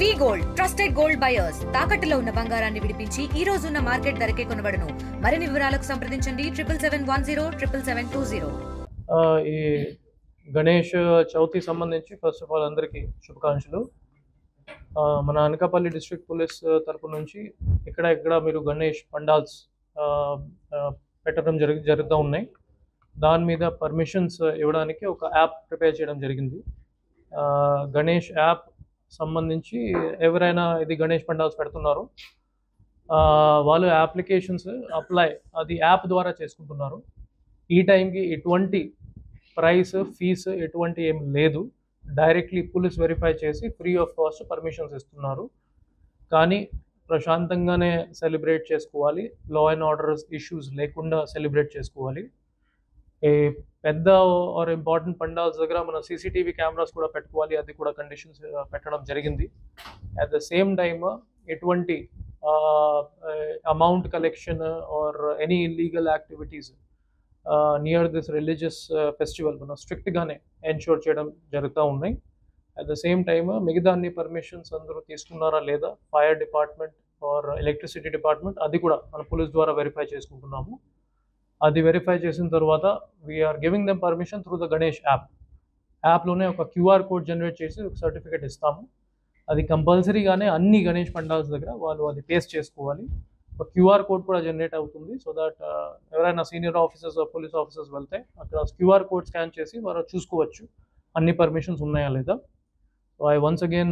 వి gold trusted gold buyers తాకట్టులో ఉన్న బంగారాన్ని విడిపించి ఈ రోజు ఉన్న మార్కెట్ ధరకే కొనబడును. మరిన్ని వివరాలకు సంప్రదించండి 77107720. ఈ గణేష్ చవితి సంబంధించి ఫస్ట్ ఆఫ్ ఆల్ అందరికీ శుభాకాంక్షలు. మన అనకాపల్లి డిస్ట్రిక్ట్ పోలీస్ తరపు నుంచి ఇక్కడ మీరు గణేష్ పండాల్స్ పెట్టడం జరుగుతూ ఉన్నాయి. దాని మీద పర్మిషన్స్ ఇవ్వడానికి ఒక యాప్ ప్రిపేర్ చేయడం జరిగింది. గణేష్ యాప్ సంబంధించి ఎవరైనా ఇది గణేష్ పండాల్స్ పెడుతున్నారు, వాళ్ళు అప్లికేషన్స్ అది యాప్ ద్వారా చేసుకుంటున్నారు. ఈ టైంకి ఎటువంటి ప్రైస్ ఫీజు ఎటువంటి ఏం లేదు. డైరెక్ట్లీ పోలీస్ వెరిఫై చేసి ఫ్రీ ఆఫ్ కాస్ట్ పర్మిషన్స్ ఇస్తున్నారు. కానీ ప్రశాంతంగానే సెలబ్రేట్ చేసుకోవాలి, లా అండ్ ఆర్డర్స్ ఇష్యూస్ లేకుండా సెలబ్రేట్ చేసుకోవాలి. ఏ పెద్ద ఆర్ ఇంపార్టెంట్ పండాల్స్ దగ్గర మన సీసీటీవీ కెమెరాస్ కూడా పెట్టుకోవాలి, అది కూడా కండిషన్స్ పెట్టడం జరిగింది. అట్ ద సేమ్ టైమ్ ఎటువంటి amount collection or any illegal activities near this religious festival మనం స్ట్రిక్ట్గానే ఎన్షూర్ చేయడం జరుగుతూ ఉన్నాయి. అట్ ద సేమ్ టైమ్ మిగతా అన్ని పర్మిషన్స్ అందరూ తీసుకున్నారా లేదా, fire department or electricity department అది కూడా మన పోలీస్ ద్వారా వెరిఫై చేసుకుంటున్నాము. అది వెరిఫై చేసిన తర్వాత we're giving them permission through the Ganesh యాప్లోనే ఒక క్యూఆర్ కోడ్ జనరేట్ చేసి ఒక సర్టిఫికేట్ ఇస్తాము. అది కంపల్సరీగానే అన్ని గణేష్ పండాల్స్ దగ్గర వాళ్ళు అది పేస్ట్ చేసుకోవాలి. ఒక క్యూఆర్ కోడ్ కూడా జనరేట్ అవుతుంది. సో దట్ ఎవరైనా సీనియర్ ఆఫీసర్స్ పోలీస్ ఆఫీసర్స్ వెళ్తే అక్కడ క్యూఆర్ కోడ్ స్కాన్ చేసి వారు చూసుకోవచ్చు అన్ని పర్మిషన్స్ ఉన్నాయా లేదా. So I once again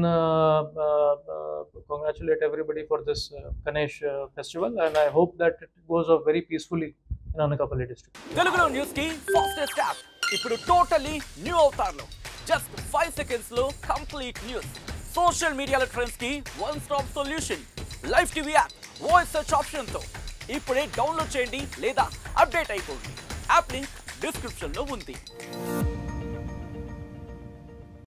congratulate everybody for this Ganesh festival, and I hope that it goes off very peacefully in Anakapalli district. Telugu News ki fastest app ippudu totally new avatarlo just 5 seconds lo complete news, social media trends ki one stop solution, live TV app voice search option tho ippude download cheyandi leda update ayipodi. App link description lo undi.